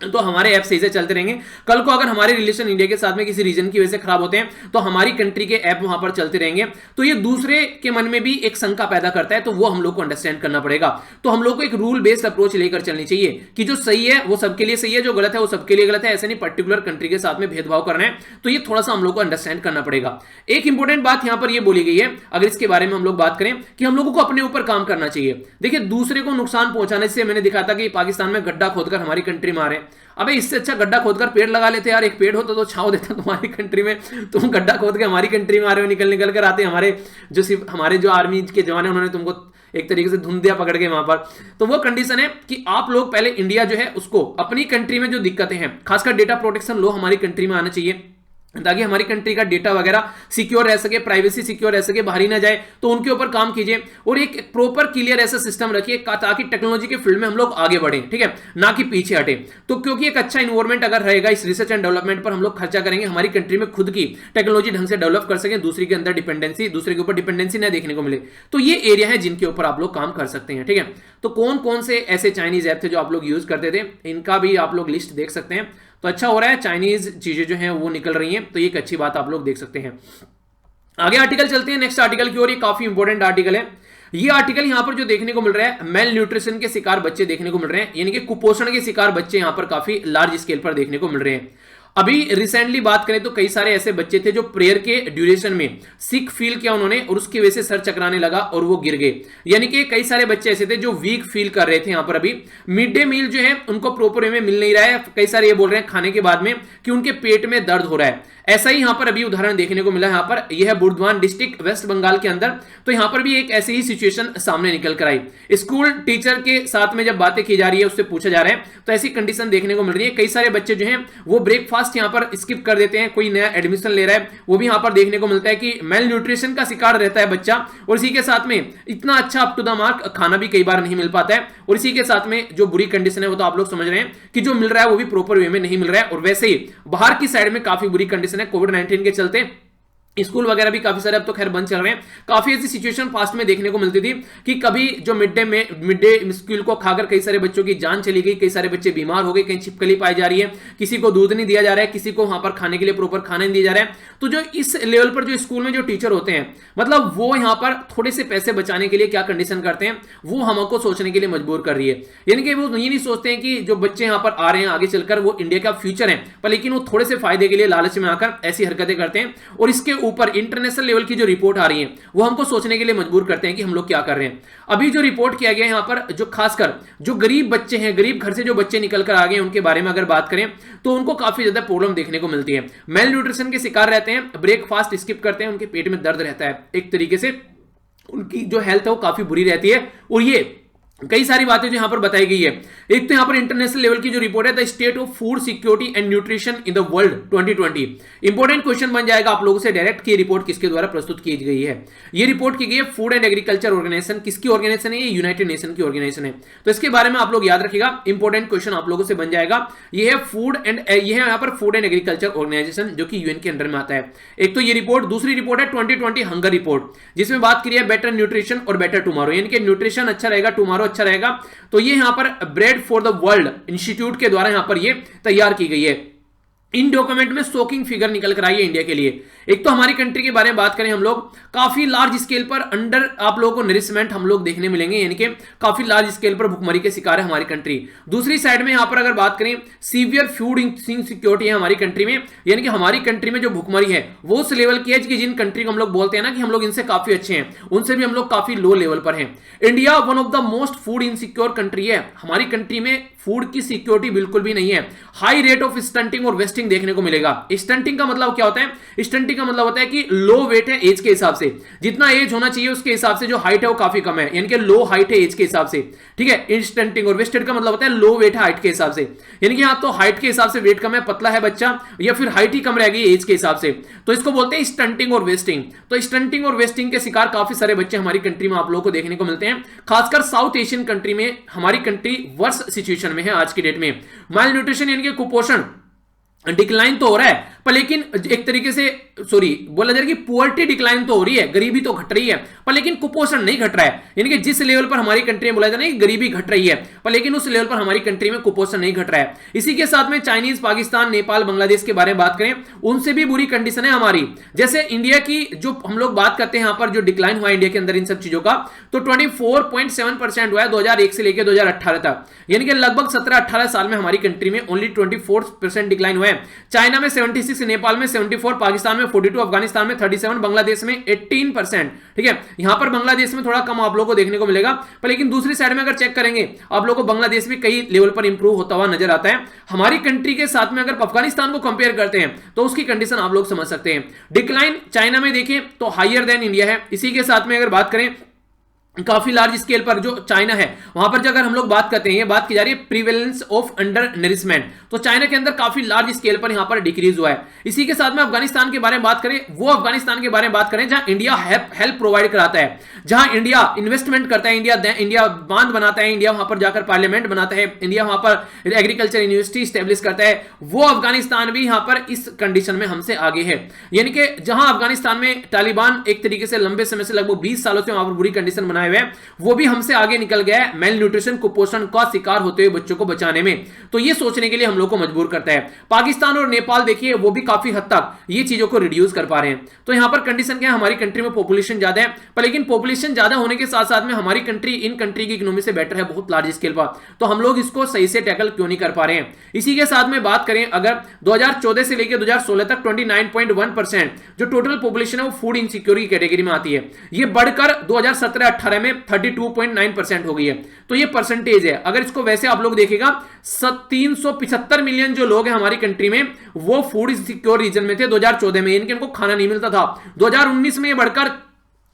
तो हमारे ऐप सही से चलते रहेंगे। कल को अगर हमारे रिलेशन इंडिया के साथ में किसी रीजन की वजह से खराब होते हैं तो हमारी कंट्री के ऐप वहां पर चलते रहेंगे। तो ये दूसरे के मन में भी एक शंका पैदा करता है, तो वो हम लोग को अंडरस्टैंड करना पड़ेगा। तो हम लोग को एक रूल बेस्ड अप्रोच लेकर चलनी चाहिए कि जो सही है वो सबके लिए सही है, जो गलत है वो सबके लिए गलत है। ऐसे नहीं पर्टिकुलर कंट्री के साथ में भेदभाव करना है, तो ये थोड़ा सा हम लोग को अंडरस्टैंड करना पड़ेगा। एक इंपॉर्टेंट बात यहां पर ये बोली गई है, अगर इसके बारे में हम लोग बात करें, कि हम लोगों को अपने ऊपर काम करना चाहिए। देखिए, दूसरे को नुकसान पहुंचाने से, मैंने दिखा था कि पाकिस्तान में गड्ढा खोदकर हमारी कंट्री में आ रहे हैं। अबे इससे अच्छा गड्ढा खोदकर पेड़ लगा लेते यार, एक पेड़ होता तो छांव देता तुम्हारी कंट्री में। तुम गड्ढा खोद के हमारी कंट्री में आ रहे हो, निकल कर आते हमारे जो आर्मी के जवान है, उन्होंने तुमको एक तरीके से धुन दिया पकड़ के वहां पर। तो वो कंडीशन है कि आप लोग पहले इंडिया जो है उसको अपनी कंट्री में जो दिक्कतें हैं, खासकर डेटा प्रोटेक्शन लॉ हमारी कंट्री में आना चाहिए, ताकि हमारी कंट्री का डेटा वगैरह सिक्योर रह सके, प्राइवेसी सिक्योर रह सके, बाहर ही ना जाए। तो उनके ऊपर काम कीजिए और एक प्रॉपर क्लियर ऐसा सिस्टम रखिए ताकि टेक्नोलॉजी के फील्ड में हम लोग आगे बढ़ें, ठीक है, ना कि पीछे हटे। तो क्योंकि एक अच्छा इन्वायरमेंट अगर रहेगा, इस रिसर्च एंड डेवलपमेंट पर हम लोग खर्चा करेंगे, हमारी कंट्री में खुद की टेक्नोलॉजी ढंग से डेवलप कर सकें, दूसरे के अंदर डिपेंडेंसी, दूसरे के ऊपर डिपेंडेंसी न देखने को मिले। तो ये एरिया है जिनके ऊपर आप लोग काम कर सकते हैं, ठीक है। तो कौन कौन से ऐसे चाइनीज ऐप थे जो आप लोग यूज करते थे, इनका भी आप लोग लिस्ट देख सकते हैं। तो अच्छा हो रहा है, चाइनीज चीजें जो हैं वो निकल रही हैं, तो ये एक अच्छी बात आप लोग देख सकते हैं। आगे आर्टिकल चलते हैं, नेक्स्ट आर्टिकल की ओर। ये काफी इंपॉर्टेंट आर्टिकल है। ये आर्टिकल यहां पर जो देखने को मिल रहा है, मेल न्यूट्रिशन के शिकार बच्चे देखने को मिल रहे हैं, यानी कि कुपोषण के शिकार बच्चे यहां पर काफी लार्ज स्केल पर देखने को मिल रहे हैं। अभी रिसेंटली बात करें तो कई सारे ऐसे बच्चे थे जो प्रेयर के ड्यूरेशन में सिक फील किया उन्होंने, और उसकी वजह से सर चकराने लगा और वो गिर गए। यानी कि कई सारे बच्चे ऐसे थे जो वीक फील कर रहे थे। यहां पर अभी मिड डे मील जो है उनको प्रॉपर वे में मिल नहीं रहा है। कई सारे ये बोल रहे हैं खाने के बाद में कि उनके पेट में दर्द हो रहा है। ऐसा ही यहां पर अभी उदाहरण देखने को मिला। यहां पर यह है बुर्दवान डिस्ट्रिक्ट, वेस्ट बंगाल के अंदर। तो यहां पर भी एक ऐसी ही सिचुएशन सामने निकल कर आई। स्कूल टीचर के साथ में जब बातें की जा रही है, उससे पूछा जा रहा है, तो ऐसी कंडीशन देखने को मिल रही है। कई सारे बच्चे जो हैं वो ब्रेकफास्ट यहां पर स्किप कर देते हैं, कोई नया एडमिशन ले रहा है, वो भी यहां पर देखने को मिलता है कि मेल न्यूट्रिशन का शिकार रहता है बच्चा, और इसी के साथ में इतना अच्छा अप टू द मार्क खाना भी कई बार नहीं मिल पाता है, और इसी के साथ में जो बुरी कंडीशन है वो तो आप लोग समझ रहे हैं कि जो मिल रहा है वो भी प्रॉपर वे में नहीं मिल रहा है। और वैसे ही बाहर की साइड में काफी बुरी कंडीशन है कोविड-19 के चलते। स्कूल वगैरह भी काफी सारे अब तो खैर बंद चल रहे हैं। काफी ऐसी सिचुएशन पास्ट में देखने को मिलती थी कि कभी जो मिड डे स्कूल को खाकर कई सारे बच्चों की जान चली गई, कई सारे बच्चे बीमार हो गए, कहीं छिपकली पाई जा रही है, किसी को दूध नहीं दिया जा रहा है, किसी को वहां पर खाने के लिए प्रॉपर खाना नहीं दिया जा रहा है। तो जो इस लेवल पर जो स्कूल में जो टीचर होते हैं, मतलब वो यहां पर थोड़े से पैसे बचाने के लिए क्या कंडीशन करते हैं, वो हमको सोचने के लिए मजबूर कर रही है। यानी कि वो ये नहीं सोचते हैं कि जो बच्चे यहां पर आ रहे हैं आगे चलकर वो इंडिया का फ्यूचर है, पर लेकिन वो थोड़े से फायदे के लिए लालच में आकर ऐसी हरकतें करते हैं। और इसके ऊपर इंटरनेशनल लेवल की जो रिपोर्ट आ रही है वो हमको सोचने के लिए मजबूर करते हैं कि हम लोग क्या कर रहे हैं। अभी जो रिपोर्ट किया गया यहां पर, जो खासकर जो गरीब बच्चे हैं, गरीब घर से जो बच्चे निकल कर आ गए, उनके बारे में अगर बात करें तो उनको काफी ज्यादा प्रॉब्लम देखने को मिलती है। मेल न्यूट्रिशन के शिकार रहते हैं, ब्रेकफास्ट स्किप करते हैं, उनके पेट में दर्द रहता है, एक तरीके से उनकी जो हेल्थ है वो काफी बुरी रहती है। और ये कई सारी बातें जो यहां पर बताई गई है। एक तो यहां पर इंटरनेशनल लेवल की जो रिपोर्ट है the state of food security and nutrition in the world 2020, important question बन जाएगा आप लोगों से डायरेक्ट की रिपोर्ट किसके द्वारा प्रस्तुत की गई है। ये रिपोर्ट की गई है फूड एंड एग्रीकल्चर ऑर्गेनाइजेशन, किसकी ऑर्गेनाइजेशन है, ये यूनाइटेड नेशन की ऑर्गेनाइजेशन है। तो इसके बारे में आप लोग याद रखिएगा, इंपॉर्टेंट क्वेश्चन आप लोगों से बन जाएगा। ये है यहां पर फूड एंड एग्रीकल्चर ऑर्गेनाइजेशन जो कि यूएन के अंडर में आता है। एक तो ये रिपोर्ट, दूसरी रिपोर्ट है 2020 हंगर रिपोर्ट, जिसमें बात की है बेटर न्यूट्रिशन और बेटर टुमारो, यानी कि न्यूट्रिशन अच्छा रहेगा, टुमारो अच्छा रहेगा। तो ये यहां पर bread for the world institute के द्वारा यहां पर ये तैयार की गई है। इन डॉक्यूमेंट में शॉकिंग फिगर निकल कर आई है इंडिया के लिए। एक तो हमारी कंट्री के बारे में बात करें हम लोग, काफी लार्ज स्केल पर अंडर आप लोगों को नरिशमेंट हम लोग देखने मिलेंगे, यानी कि काफी लार्ज स्केल पर भुखमरी के शिकार है हमारी कंट्री। दूसरी साइड में यहां पर अगर बात करें सीवियर फूड इनसिक्योरिटी है हमारी कंट्री में, यानी कि हमारी कंट्री में जो भुखमरी है वो उस लेवल की है कि जिन कंट्री को हम लोग बोलते हैं ना कि हम लोग इनसे काफी अच्छे हैं, उनसे भी हम लोग काफी लो लेवल पर हैं। India one of the most food insecure country है, हमारी कंट्री में फूड की सिक्योरिटी बिल्कुल भी नहीं है। हाई रेट ऑफ स्टंटिंग और वेस्टिंग देखने को मिलेगा। स्टंटिंग का मतलब क्या होता है, स्टंटिंग का मतलब होता है कि लो वेट है एज के हिसाब से, जितना एज होना चाहिए उसके हिसाब से जो हाइट है वो काफी कम है, यानी कि लो हाइट है एज के हिसाब से, ठीक है। स्टंटिंग और वेस्टेड का मतलब होता है लो वेट है हाइट के हिसाब से, यानी कि हाँ तो हाइट के हिसाब से वेट कम है, पतला है बच्चा, या फिर हाइट ही कम रहेगी एज के हिसाब से, तो इसको बोलते हैं स्टंटिंग और वेस्टिंग। तो स्टंटिंग और वेस्टिंग के शिकार काफी सारे बच्चे हमारी कंट्री में आप लोगों को देखने को मिलते हैं, खासकर साउथ एशियन कंट्री में हमारी कंट्री वर्स्ट सिचुएशन में है आज की डेट में। माइल न्यूट्रिशन यानी कि कुपोषण डिक्लाइन तो हो रहा है, पर लेकिन एक तरीके से बोला जाए कि पुअर्टी डिक्लाइन तो हो रही है, गरीबी तो घट रही है, पर लेकिन कुपोषण नहीं घट रहा है। यानी कि जिस लेवल पर हमारी कंट्री में बोला जाता है कि गरीबी घट रही है, पर लेकिन उस लेवल पर हमारी कंट्री में कुपोषण नहीं घट रहा है। इसी के साथ में चाइनीज, पाकिस्तान, नेपाल, बांग्लादेश के बारे में बात करें, उनसे भी बुरी कंडीशन है हमारी। जैसे इंडिया की जो हम लोग बात करते हैं, यहां पर जो डिक्लाइन हुआ इंडिया के अंदर इन सब चीजों का, तो 24.7% हुआ है 2001 से लेकर 2018 तक, यानी कि लगभग 17-18 साल में हमारी कंट्री में ओनली 24% डिक्लाइन हुआ है। चाइना में 76, नेपाल में 74, पाकिस्तान में 42, अफगानिस्तान में 37, बांग्लादेश में 18%, ठीक है। यहां पर बांग्लादेश में थोड़ा कम आप लोगों को देखने को मिलेगा, पर लेकिन दूसरी साइड में अगर चेक करेंगे आप लोगों को बांग्लादेश भी कई लेवल पर इंप्रूव होता हुआ नजर आता है। हमारी कंट्री के साथ में अगर अफगानिस्तान को कंपेयर करते हैं तो उसकी कंडीशन आप लोग समझ सकते हैं। डिक्लाइन चाइना में देखें तो हायर देन इंडिया है। इसी के साथ में अगर बात करें काफी लार्ज स्केल पर जो चाइना है वहां पर अगर हम लोग बात करते हैं, ये बात की जा रही है प्रिवेलेंस ऑफ अंडर नरिशमेंट, तो चाइना के अंदर काफी लार्ज स्केल पर यहां पर डिक्रीज हुआ है। इसी के साथ में अफगानिस्तान के बारे में बात करें, वो अफगानिस्तान के बारे में बात करें जहां इंडिया हेल्प प्रोवाइड कराता है, जहां इंडिया इन्वेस्टमेंट करता है, इंडिया बांध बनाता है, इंडिया वहां पर जाकर पार्लियामेंट बनाता है, इंडिया वहां पर एग्रीकल्चर यूनिवर्सिटी स्टेब्लिश करता है, वो अफगानिस्तान भी यहां पर इस कंडीशन में हमसे आगे है। यानी कि जहां अफगानिस्तान में तालिबान एक तरीके से लंबे समय से लगभग 20 सालों से वहां पर बुरी कंडीशन बनाए हुए हैं, वो भी हमसे आगे निकल गया है मेल न्यूट्रिशन, कुपोषण का शिकार होते हुए बच्चों को बचाने में। तो ये सोचने के लिए हम लोग को मजबूर करता है। पाकिस्तान और नेपाल देखिए वो भी काफी हद तक ये चीजों को रिड्यूस कर पा रहे हैं। तो यहां पर कंडीशन क्या है, हमारी कंट्री में पॉपुलेशन ज्यादा है, पर लेकिन पॉपुलेशन ज्यादा होने के साथ साथ में हमारी कंट्री इन कंट्री की इकोनॉमी से बेटर है बहुत लार्ज स्केल पर, तो हम लोग इसको सही से टैकल क्यों नहीं कर पा रहे हैं। इसी के साथ में बात करें अगर 2014 से लेकर 2016 तक 29.1% जो टोटल पॉपुलेशन है वो फूड इनसिक्योरिटी कैटेगरी में आती है, ये बढ़कर 2017-18 में 32.9% हो गई है। तो ये परसेंटेज है। अगर इसको वैसे आप लोग देखेगा 375 मिलियन जो लोग हैं हमारी कंट्री में वो फूड इनसिक्योर रीजन में थे 2014 में, यानी कि उनको खाना नहीं मिलता था। 2019 में ये बढ़कर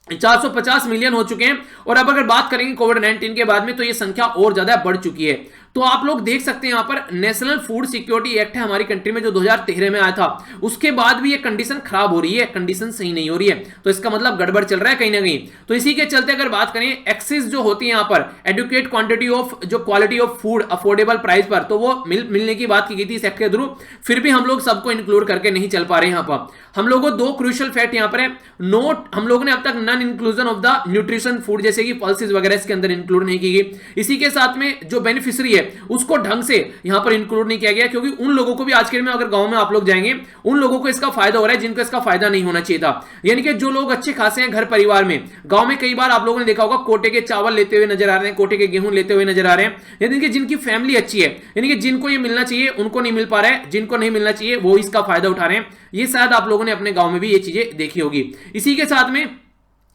450 मिलियन हो चुके हैं, और अब अगर बात करेंगे कोविड-19 के बाद में तो ये संख्या और ज्यादा बढ़ चुकी है। तो आप लोग देख सकते हैं यहां पर नेशनल फूड सिक्योरिटी एक्ट है हमारी कंट्री में जो 2013 में आया था, उसके बाद भी ये कंडीशन खराब हो रही है, कंडीशन सही नहीं हो रही है, तो इसका मतलब गड़बड़ चल रहा है कहीं ना कहीं। तो इसी के चलते अगर बात करें एक्सेस जो होती है यहां पर एडुकेट क्वांटिटी ऑफ जो quality of food affordable price पर, तो वो मिलने की बात की गई थी इस एक्ट के थ्रू, फिर भी हम लोग सबको इंक्लूड करके नहीं चल पा रहे। यहां पर हम लोगों को दो क्रूशियल फैक्ट यहां पर है, नोट हम लोगों ने अब तक non inclusion of the nutrition food जैसे कि पल्सेस वगैरह इसके अंदर इंक्लूड नहीं की गई। इसी के साथ में जो बेनिफिशियरी है उसको ढंग से यहां पर इंक्लूड नहीं किया गया, क्योंकि उन लोगों को भी आज के दिन में अगर गांव में आप लोग जाएंगे उन लोगों को इसका फायदा हो रहा है जिनको इसका फायदा नहीं होना चाहिए था। यानी कि जो लोग अच्छे खासे हैं घर परिवार में, गांव में कई बार आप लोगों ने देखा होगा कोटे के चावल लेते हुए नजर आ रहे हैं, कोटे के गेहूं लेते हुए नजर आ रहे हैं, यानी कि जिनकी फैमिली अच्छी है, यानी कि जिनको ये मिलना चाहिए उनको नहीं मिल पा रहा है, जिनको नहीं मिलना चाहिए वो इसका फायदा उठा रहे हैं। ये शायद आप लोगों ने अपने गांव में भी ये चीजें देखी होगी। इसी के साथ में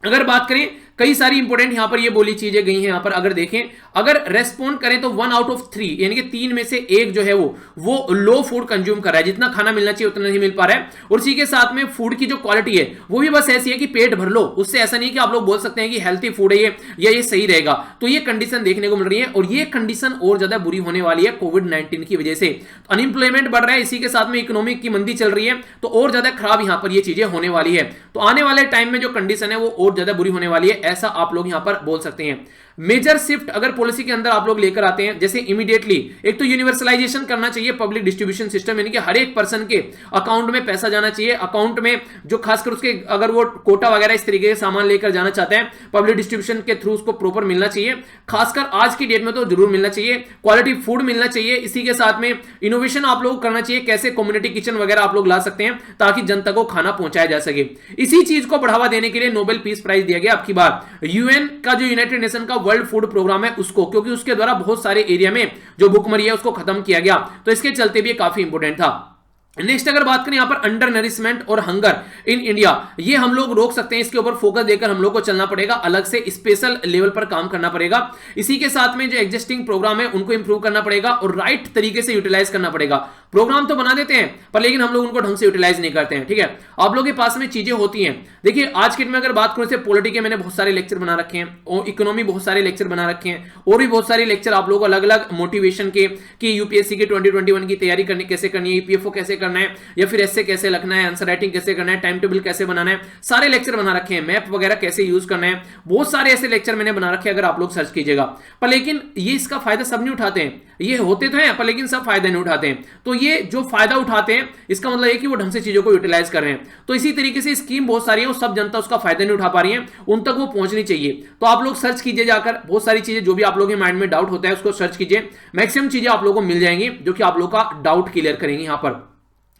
अगर बात करें कई सारी इंपॉर्टेंट यहां पर ये बोली चीजें गई हैं। यहां पर अगर देखें अगर रेस्पॉन्ड करें तो 1/3 यानी कि 3 में से 1 जो है वो लो फूड कंज्यूम कर रहा है, जितना खाना मिलना चाहिए उतना नहीं मिल पा रहा है। और इसी के साथ में फूड की जो क्वालिटी है वो भी बस ऐसी है कि पेट भर लो, उससे ऐसा नहीं कि आप लोग बोल सकते हैं कि हेल्थी फूड है ये या ये सही रहेगा। तो ये कंडीशन देखने को मिल रही है और ये कंडीशन और ज्यादा बुरी होने वाली है कोविड-19 की वजह से। अनएम्प्लॉयमेंट बढ़ रहा है, इसी के साथ में इकोनॉमिक की मंदी चल रही है, तो और ज्यादा खराब यहां पर ये चीजें होने वाली है। तो आने वाले टाइम में जो कंडीशन है वो और ज्यादा बुरी होने वाली है, ऐसा आप लोग यहां पर बोल सकते हैं। मेजर शिफ्ट अगर पॉलिसी के अंदर आप लोग लेकर आते हैं, जैसे इमीडिएटली एक तो यूनिवर्सलाइजेशन करना चाहिए पब्लिक डिस्ट्रीब्यूशन सिस्टम, यानी कि हर एक पर्सन के अकाउंट में पैसा जाना चाहिए, अकाउंट में जो खासकर उसके अगर वो कोटा वगैरह इस तरीके के सामान लेकर जाना चाहते हैं पब्लिक डिस्ट्रीब्यूशन के थ्रू उसको प्रॉपर मिलना चाहिए, खासकर आज की डेट में तो जरूर मिलना चाहिए। क्वालिटी फूड मिलना चाहिए, इसी के साथ में इनोवेशन आप लोग करना चाहिए, कैसे कम्युनिटी किचन वगैरह आप लोग ला सकते हैं ताकि जनता को खाना पहुंचाया जा सके। इसी चीज को बढ़ावा देने के लिए नोबेल पीस प्राइज दिया गया अब की बार यूएन का जो यूनाइटेड नेशन का वर्ल्ड फूड प्रोग्राम है उसको, क्योंकि उसके द्वारा बहुत सारे एरिया में जो भूखमरी है उसको खत्म किया गया, तो इसके चलते भी काफी इंपोर्टेंट था। नेक्स्ट अगर बात करें यहां पर अंडर नरिशमेंट और हंगर इन इंडिया, ये हम लोग रोक सकते हैं, इसके ऊपर फोकस देकर हम लोग को चलना पड़ेगा, अलग से स्पेशल लेवल पर काम करना पड़ेगा। इसी के साथ में जो एग्जिस्टिंग प्रोग्राम है उनको इंप्रूव करना पड़ेगा और राइट तरीके से यूटिलाइज करना पड़ेगा। प्रोग्राम तो बना देते हैं पर लेकिन हम लोग उनको ढंग से यूटिलाइज नहीं करते हैं, ठीक है। आप लोगों के पास में चीजें होती हैं, देखिए आज के में अगर बात करूं, पॉलिटी के मैंने बहुत सारे लेक्चर बना रखे हैं और इकोनॉमी बहुत सारे लेक्चर बना रखे हैं और भी बहुत सारे लेक्चर आप लोगों को अलग अलग मोटिवेशन के कि यूपीएससी के 2021 की तैयारी करनी कैसे करनी है, ईपीएफओ कैसे करना है या फिर ऐसे कैसे लिखना है, आंसर राइटिंग कैसे करना है, टाइम टेबल कैसे बनाना है, सारे लेक्चर बना रखे हैं, मैप वगैरह कैसे यूज करना है, बहुत सारे ऐसे लेक्चर मैंने बना रखे हैं अगर आप लोग सर्च कीजिएगा। पर लेकिन ये इसका फायदा सब नहीं उठाते हैं, ये होते तो हैं पर लेकिन सब फायदा नहीं उठाते हैं। तो ये जो फायदा उठाते हैं इसका मतलब है कि वो ढंग से चीजों को यूटिलाइज कर रहे हैं। तो इसी तरीके से स्कीम बहुत सारी है और सब जनता उसका फायदा नहीं उठा पा रही है, उन तक वो पहुंचनी चाहिए। तो आप लोग सर्च कीजिए जाकर, बहुत सारी चीजें जो भी आप लोगों के माइंड में डाउट होता है उसको सर्च कीजिए, मैक्सिमम चीजें आप लोगों को मिल जाएंगी जो कि आप लोग का डाउट क्लियर करेंगे यहां पर।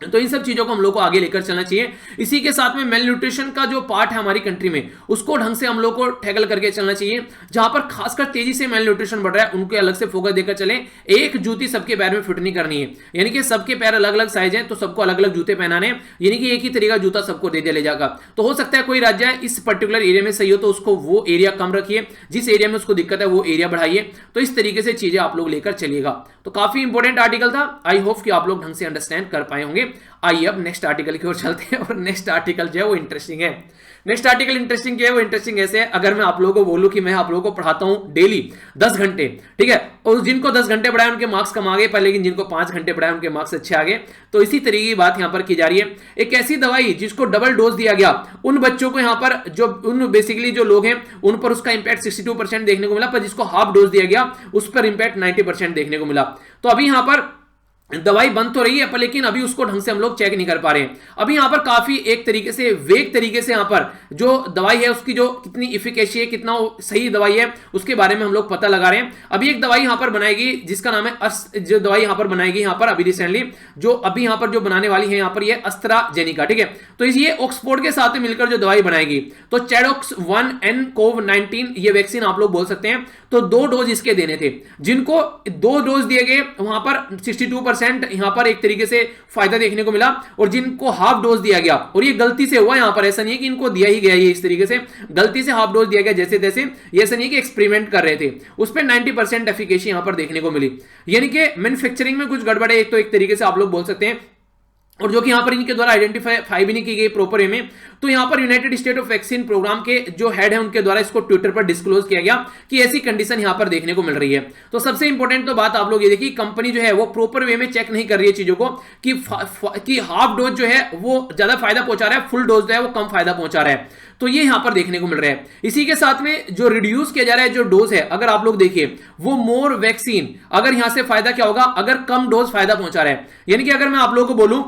तो इन सब चीजों को हम लोग को आगे लेकर चलना चाहिए। इसी के साथ में मेल न्यूट्रिशन का जो पार्ट है हमारी कंट्री में उसको ढंग से हम लोग को टैकल करके चलना चाहिए। जहां पर खासकर तेजी से मेल न्यूट्रिशन बढ़ रहा है उनके अलग से फोकस देकर चले। एक जूती सबके पैर में फिट नहीं करनी है, यानी कि सबके पैर अलग अलग साइज है तो सबको अलग अलग जूते पहनाने, यानी कि एक ही तरीका जूता सबको दे दिया ले जाएगा। तो हो सकता है कोई राज्य इस पर्टिकुलर एरिया में सही हो तो उसको वो एरिया कम रखिए, जिस एरिया में उसको दिक्कत है वो एरिया बढ़ाइए। तो इस तरीके से चीजें आप लोग लेकर चलिएगा। तो काफी इंपॉर्टेंट आर्टिकल था, आई होप कि आप लोग ढंग से अंडरस्टैंड कर पाए होंगे। आइए अब नेक्स्ट आर्टिकल की ओर चलते हैं और नेक्स्ट आर्टिकल जो है वो इंटरेस्टिंग है। नेक्स्ट आर्टिकल इंटरेस्टिंग क्या है, वो इंटरेस्टिंग ऐसे है, अगर मैं आप लोगों को बोलूं कि मैं आप लोगों को पढ़ाता हूं डेली 10 घंटे, ठीक है, और जिनको 10 घंटे पढ़ाए उनके मार्क्स कम आ गए, पर लेकिन जिनको 5 घंटे पढ़ाए उनके मार्क्स अच्छे आ गए। तो इसी तरीके की बात यहां पर की जा रही है। एक ऐसी दवाई जिसको डबल डोज दिया गया, उन बच्चों को यहां पर जो उन बेसिकली जो लोग हैं उन पर उसका इंपैक्ट 62% देखने को मिला, पर जिसको हाफ डोज दिया गया उस पर इंपैक्ट 90% देखने को मिला। तो अभी यहां पर दवाई बंद तो रही है पर लेकिन अभी उसको ढंग से हम लोग चेक नहीं कर पा रहे हैं। अभी यहां पर काफी एक तरीके से वेग तरीके से यहां पर जो दवाई है उसकी जो कितनी इफिकेसी है, कितना सही दवाई है उसके बारे में हम लोग पता लगा रहे हैं। अभी एक दवाई यहां पर बनाएगी जिसका नाम है जो दवाई यहां पर बनाएगी यहां पर अभी रिसेंटली जो अभी यहां पर जो बनाने वाली है यहां पर ये एस्ट्राजेनेका, ठीक है। तो ये ऑक्सफोर्ड के साथ मिलकर जो दवाई बनाएगी तो चैडोक्स 1nCoV-19 ये वैक्सीन आप लोग बोल सकते हैं। तो 2 डोज इसके देने थे, जिनको 2 डोज दिए गए वहां पर 62% यहां पर एक तरीके से फायदा देखने को मिला, और जिनको हाफ डोज दिया गया, और ये गलती से हुआ यहां पर, ऐसा नहीं है कि इनको दिया ही गया, ये इस तरीके से गलती से हाफ डोज दिया गया जैसे तैसे, ये ऐसा नहीं है कि एक्सपेरिमेंट कर रहे थे, उस पर 90% एफिकेसी यहां पर देखने को मिली। यानी कि मैन्युफैक्चरिंग में कुछ गड़बड़ है एक तो एक तरीके से आप लोग बोल सकते हैं, और जो कि यहां पर इनके द्वारा आइडेंटिफाई भी नहीं की गई प्रॉपर वे में। तो यहां पर United State of vaccine program के जो हेड है उनके द्वारा इसको ट्विटर पर डिस्क्लोज किया गया कि ऐसी कंडीशन यहां पर देखने को मिल रही है। तो सबसे इंपॉर्टेंट तो बात आप लोग ये देखिए, कंपनी जो है वो प्रॉपर वे में चेक नहीं कर रही है चीजों को कि हाफ डोज जो है वो ज्यादा फायदा पहुंचा रहा है, फुल डोज जो है वो कम फायदा पहुंचा रहा है। तो ये यहां पर देखने को मिल रहा है। इसी के साथ में जो रिड्यूस किया जा रहा है जो डोज है, अगर आप लोग देखिए वो मोर वैक्सीन, अगर यहां से फायदा क्या होगा, अगर कम डोज फायदा पहुंचा रहा है। यानी कि अगर मैं आप लोगों को बोलूं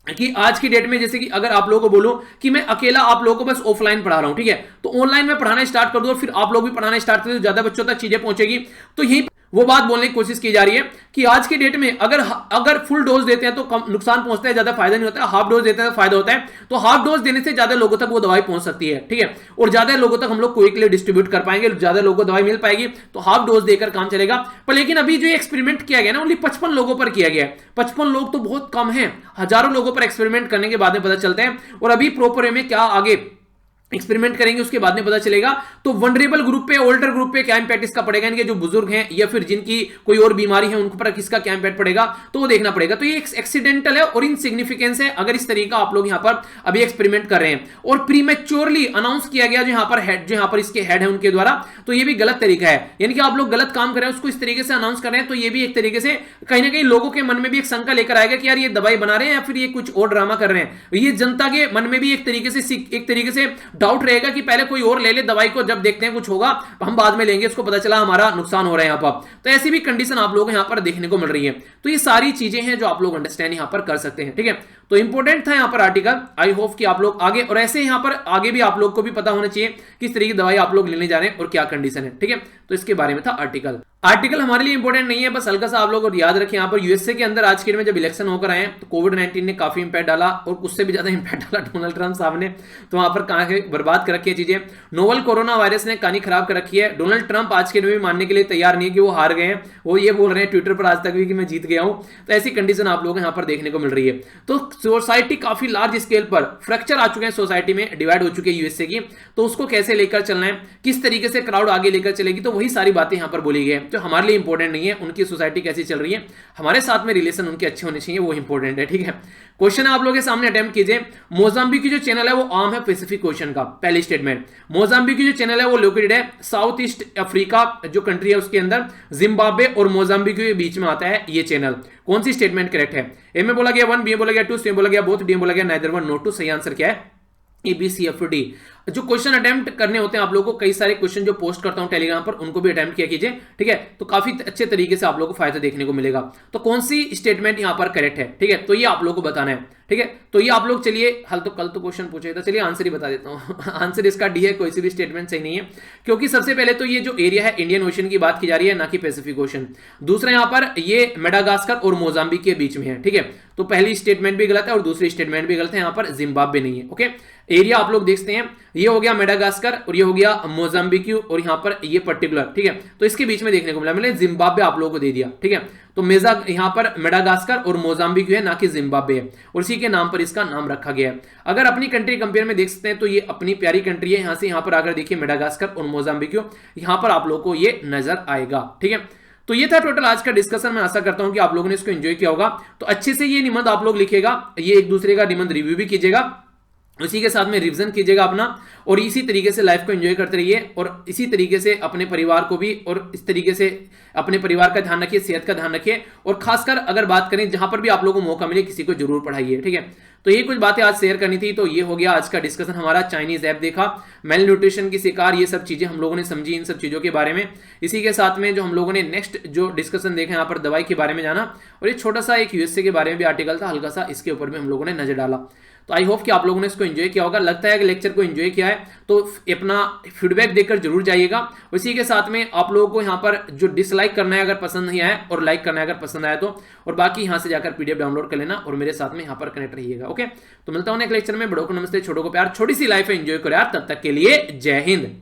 कि आज की डेट में जैसे कि अगर आप लोगों को बोलूं कि मैं अकेला आप लोगों को बस ऑफलाइन पढ़ा रहा हूं, ठीक है, तो ऑनलाइन में पढ़ाना स्टार्ट कर दो और फिर आप लोग भी पढ़ाना स्टार्ट कर दो, ज्यादा बच्चों तक चीजें पहुंचेगी। तो यही वो बात बोलने की कोशिश की जा रही है कि आज की डेट में अगर फुल डोज देते हैं तो कम नुकसान पहुंचता है, ज्यादा फायदा नहीं होता है, हाफ डोज देते हैं तो फायदा होता है। तो हाफ डोज देने से ज्यादा लोगों तक वो दवाई पहुंच सकती है, ठीक है, और ज्यादा लोगों तक हम लोग क्विकली डिस्ट्रीब्यूट कर पाएंगे, ज्यादा लोगों को दवाई मिल पाएगी, तो हाफ डोज देकर काम चलेगा। पर लेकिन अभी जो एक्सपेरिमेंट किया गया ना ओनली 55 लोगों पर किया गया है। 55 लोग तो बहुत कम है, हजारों लोगों पर एक्सपेरिमेंट करने के बाद में पता चलता है। और अभी प्रॉपर वे में क्या आगे एक्सपेरिमेंट करेंगे उसके बाद में पता चलेगा। तो वनरेबल ग्रुप पे, ओल्डर ग्रुप पे क्या इंपैक्ट इसका पड़ेगा, इनके जो बुजुर्ग हैं या फिर जिनकी कोई और बीमारी है उन पर किसका क्या इंपैक्ट पड़ेगा, तो वो देखना पड़ेगा। तो ये एक्सीडेंटल है और इनसिग्निफिकेंस है अगर इस तरीका आप लोग यहां पर अभी एक्सपेरिमेंट कर रहे हैं। और प्रीमेच्योरली अनाउंस किया गया जो यहां पर हेड, जो यहां पर इसके हेड है उनके द्वारा, तो ये भी गलत तरीका है। यानी कि आप लोग गलत काम कर रहे हैं, उसको इस तरीके से अनाउंस कर रहे हैं, तो ये भी एक तरीके से कहीं ना कहीं लोगों के मन में भी एक शंका लेकर आएगा कि यार ये दवाई बना रहे हैं या फिर ये कुछ और ड्रामा कर रहे हैं। ये जनता के मन में भी एक तरीके से डाउट रहेगा कि पहले कोई और ले ले दवाई को, जब देखते हैं कुछ होगा हम बाद में लेंगे, इसको पता चला हमारा नुकसान हो रहा है यहां पर। तो ऐसी भी कंडीशन आप लोग यहां पर देखने को मिल रही है। तो ये सारी चीजें हैं जो आप लोग अंडरस्टैंड यहां पर कर सकते हैं, ठीक है। तो इंपॉर्टेंट था यहां पर आर्टिकल, आई होप कि आप लोग आगे, और ऐसे यहां पर आगे भी आप लोग को भी पता होना चाहिए किस तरीके की दवाई आप लोग लेने जा रहे हैं और क्या कंडीशन है, ठीक है। तो इसके बारे में था आर्टिकल। आर्टिकल हमारे लिए इंपॉर्टेंट नहीं है, बस हल्का सा आप लोग याद रखें। यहां पर यूएसए के अंदर आज के दिन में जब इलेक्शन होकर आए तो कोविड-19 ने काफी इंपैक्ट डाला, और उससे भी ज्यादा इंपैक्ट डाला डोनाल्ड ट्रंप साहब ने। तो वहां पर कहां बर्बाद कर रखी है चीजें। नोवल कोरोना वायरस ने कहानी खराब कर रखी है। डोनाल्ड ट्रंप आज के दिन में मानने के लिए तैयार नहीं है कि वो हार गए हैं। वो ये बोल रहे हैं ट्विटर पर आज तक भी कि मैं जीत गया हूं। तो ऐसी कंडीशन आप लोग यहां पर देखने को मिल रही है। तो सोसाइटी काफी लार्ज स्केल पर फ्रैक्चर आ चुके हैं, सोसाइटी में डिवाइड हो चुकी है यूएसए की। तो उसको कैसे लेकर चलना है, किस तरीके से क्राउड आगे लेकर चलेगी, तो वही सारी बातें यहां पर बोली गई है। तो हमारे लिए इंपॉर्टेंट नहीं है उनकी सोसाइटी कैसी चल रही है, हमारे साथ में रिलेशन उनके अच्छे होने चाहिए, वो इंपॉर्टेंट है, ठीक है। क्वेश्चन आप लोगों के सामने अटेम्प्ट कीजिए। मोजाम्बिक की जो चैनल है वो आर्म है पैसिफिक ओशन का। पहली स्टेटमेंट, मोजाम्बिक की जो चैनल है वो लोकेटेड है साउथ ईस्ट अफ्रीका जो कंट्री है उसके अंदर, जिम्बाब्वे और मोजाम्बिक के बीच में आता है ये चैनल। कौन सी स्टेटमेंट करेक्ट है? ए में बोला गया 1, बी में बोला गया 2, सी में बोला गया बोथ, डी में बोला गया नाइदर 1 नॉट 2। सही आंसर क्या है? A B C F D. जो क्वेश्चन अटेम्प्ट करने होते हैं आप लोगों को, कई सारे क्वेश्चन जो पोस्ट करता हूं टेलीग्राम पर, उनको भी अटेम्प्ट किया कीजिए, ठीक है। तो काफी अच्छे तरीके से आप लोगों को फायदा देखने को मिलेगा। तो कौन सी स्टेटमेंट यहां पर करेक्ट है, ठीक है, तो ये आप लोगों को बताना है, ठीक है। तो ये आप लोग चलिए, हल तो कल तो क्वेश्चन पूछे था, चलिए आंसर ही बता देता हूं। आंसर इसका डी है, कोई सी भी स्टेटमेंट सही नहीं है, क्योंकि सबसे पहले तो ये जो एरिया है इंडियन ओशन की बात की जा रही है, ना कि पैसिफिक ओशन। दूसरा यहां पर ये मेडागास्कर और मोजाम्बिक के बीच में है, ठीक है। तो पहली स्टेटमेंट भी गलत है और दूसरी स्टेटमेंट भी गलत है। यहां पर जिम्बाब्वे नहीं है, ओके। एरिया आप लोग देखते हैं, ये हो गया मेडागास्कर और ये हो गया मोजाम्बिक, और यहां पर ये पर्टिकुलर, ठीक है। तो इसके बीच में देखने को मिला, मैंने जिम्बाब्वे आप लोगों को दे दिया, ठीक है। तो मेजा यहां पर मेडागास्कर और मोजाम्बिक है, ना कि जिम्बाब्वे है, और इसी के नाम पर इसका नाम रखा गया है। अगर अपनी कंट्री कंपेयर में देख सकते हैं तो ये अपनी प्यारी कंट्री है। यहां से यहां पर आकर देखिए मेडागास्कर और मोजाम्बिक, यहां पर आप लोगों को ये नजर आएगा, ठीक है। तो ये था टोटल आज का डिस्कशन। मैं आशा करता हूं कि आप लोगों ने इसको एंजॉय किया होगा। तो अच्छे से ये निबंध आप लोग लिखेगा, ये एक दूसरे का निबंध रिव्यू भी कीजिएगा, उसी के साथ में रिवीजन कीजिएगा अपना, और इसी तरीके से लाइफ को एंजॉय करते रहिए, और इसी तरीके से अपने परिवार को भी, और इस तरीके से अपने परिवार का ध्यान रखिए, सेहत का ध्यान रखिए, और खासकर अगर बात करें जहां पर भी आप लोगों को मौका मिले किसी को जरूर पढ़ाइए, ठीक है। तो ये कुछ बातें आज शेयर करनी थी। तो ये हो गया आज का डिस्कशन हमारा। चाइनीज ऐप देखा, मेल न्यूट्रिशन की शिकार, ये सब चीजें हम लोगों ने समझी, इन सब चीजों के बारे में। इसी के साथ में जो हम लोगों ने नेक्स्ट जो डिस्कशन देखा यहाँ पर दवाई के बारे में जाना, और ये छोटा सा एक यूएसए के बारे में भी आर्टिकल था हल्का सा, इसके ऊपर भी हम लोगों ने नजर डाला। तो आई होप कि आप लोगों ने इसको एंजॉय किया होगा। लगता है कि लेक्चर को एंजॉय किया है तो अपना फीडबैक देकर जरूर जाइएगा। इसी के साथ में आप लोगों को यहाँ पर जो डिसलाइक करना है अगर पसंद नहीं आया, और लाइक करना है अगर पसंद आया तो, और बाकी यहाँ से जाकर पीडीएफ डाउनलोड कर लेना और मेरे साथ में यहाँ पर कनेक्ट रहिएगा, ओके। तो मिलता हूँ नेक्स्ट लेक्चर में। बड़ों को नमस्ते, छोटों को प्यार, छोटी सी लाइफ है, एंजॉय करो यार। तब तक के लिए जय हिंद।